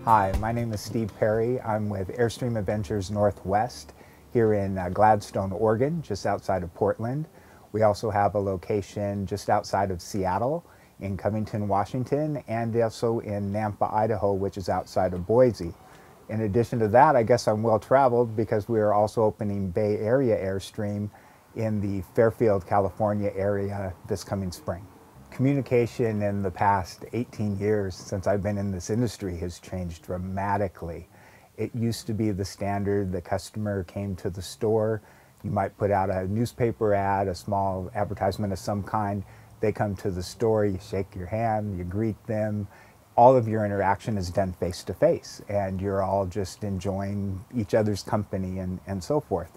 Hi, my name is Steve Perry. I'm with Airstream Adventures Northwest here in Gladstone, Oregon, just outside of Portland. We also have a location just outside of Seattle in Covington, Washington, and also in Nampa, Idaho, which is outside of Boise. In addition to that, I guess I'm well traveled because we are also opening Bay Area Airstream in the Fairfield, California area this coming spring. Communication in the past 18 years since I've been in this industry has changed dramatically. It used to be the standard, the customer came to the store, you might put out a newspaper ad, a small advertisement of some kind, they come to the store, you shake your hand, you greet them, all of your interaction is done face to face and you're all just enjoying each other's company and so forth.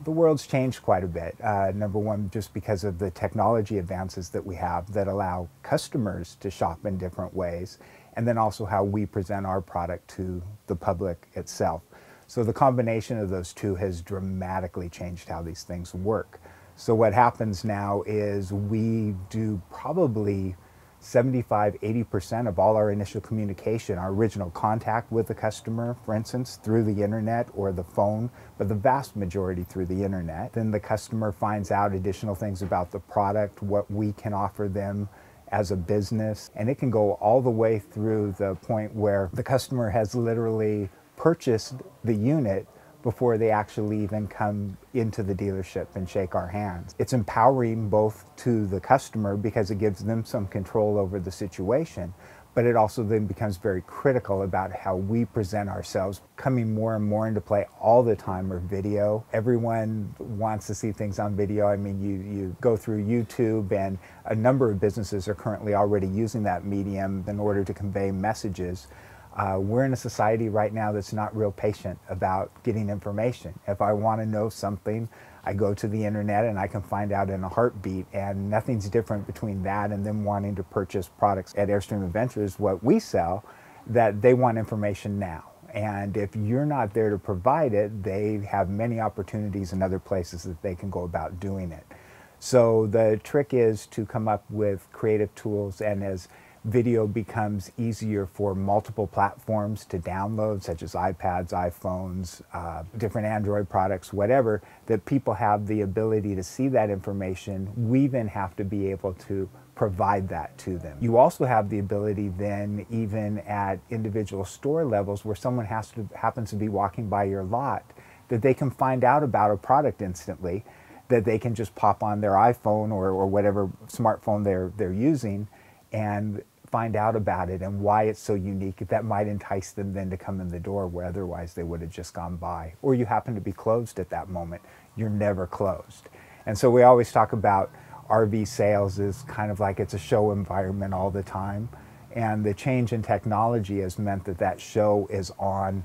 The world's changed quite a bit. Number one, just because of the technology advances that we have that allow customers to shop in different ways, and then also how we present our product to the public itself. So the combination of those two has dramatically changed how these things work. So what happens now is we do probably 75–80% of all our initial communication, our original contact with the customer, for instance, through the internet or the phone, but the vast majority through the internet. Then the customer finds out additional things about the product, what we can offer them as a business, and it can go all the way through the point where the customer has literally purchased the unit before they actually even come into the dealership and shake our hands. It's empowering both to the customer because it gives them some control over the situation, but it also then becomes very critical about how we present ourselves. Coming more and more into play all the time are video. Everyone wants to see things on video. I mean, you go through YouTube and a number of businesses are currently already using that medium in order to convey messages. We're in a society right now that's not real patient about getting information. If I want to know something, I go to the internet and I can find out in a heartbeat, and nothing's different between that and them wanting to purchase products at Airstream Adventures, what we sell, that they want information now. And if you're not there to provide it, they have many opportunities in other places that they can go about doing it. So the trick is to come up with creative tools, and as video becomes easier for multiple platforms to download, such as iPads, iPhones, different Android products, whatever, that people have the ability to see that information, we then have to be able to provide that to them. You also have the ability then, even at individual store levels where someone happens to be walking by your lot, that they can find out about a product instantly, that they can just pop on their iPhone or whatever smartphone they're using and find out about it and why it's so unique. That might entice them then to come in the door where otherwise they would have just gone by. Or you happen to be closed at that moment. You're never closed. And so we always talk about RV sales as kind of like it's a show environment all the time. And the change in technology has meant that that show is on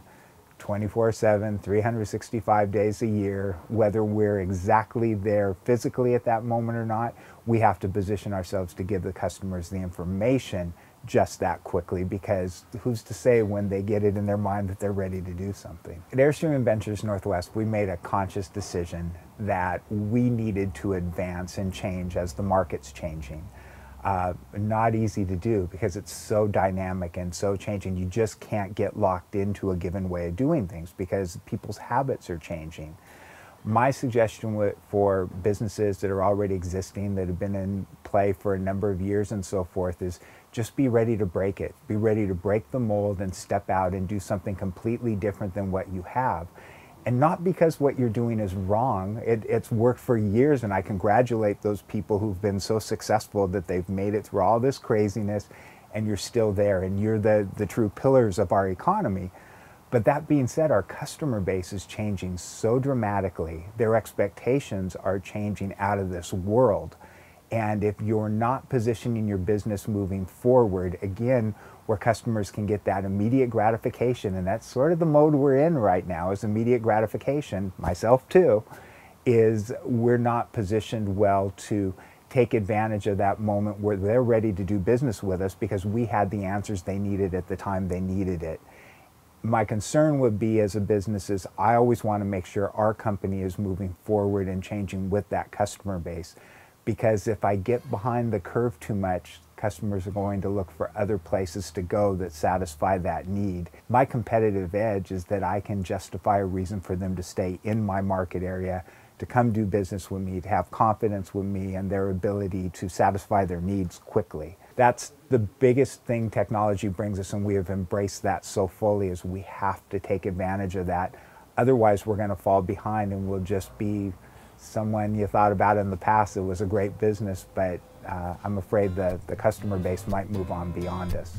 24/7, 365 days a year. Whether we're exactly there physically at that moment or not, we have to position ourselves to give the customers the information just that quickly, because who's to say when they get it in their mind that they're ready to do something. At Airstream Adventures Northwest, we made a conscious decision that we needed to advance and change as the market's changing. Not easy to do because it's so dynamic and so changing. You just can't get locked into a given way of doing things because people's habits are changing. My suggestion for businesses that are already existing, that have been in play for a number of years and so forth, is just be ready to break it. Be ready to break the mold and step out and do something completely different than what you have. And not because what you're doing is wrong. It's worked for years, and I congratulate those people who've been so successful that they've made it through all this craziness and you're still there and you're the true pillars of our economy. But that being said, our customer base is changing so dramatically. Their expectations are changing out of this world. And if you're not positioning your business moving forward, again, where customers can get that immediate gratification, and that's sort of the mode we're in right now, is immediate gratification, myself too, is we're not positioned well to take advantage of that moment where they're ready to do business with us because we had the answers they needed at the time they needed it. My concern would be, as a business, is I always want to make sure our company is moving forward and changing with that customer base. Because if I get behind the curve too much, customers are going to look for other places to go that satisfy that need. My competitive edge is that I can justify a reason for them to stay in my market area, to come do business with me, to have confidence with me and their ability to satisfy their needs quickly. That's the biggest thing technology brings us, and we have embraced that so fully, is we have to take advantage of that. Otherwise, we're going to fall behind and we'll just be someone you thought about in the past that was a great business, but I'm afraid the customer base might move on beyond us.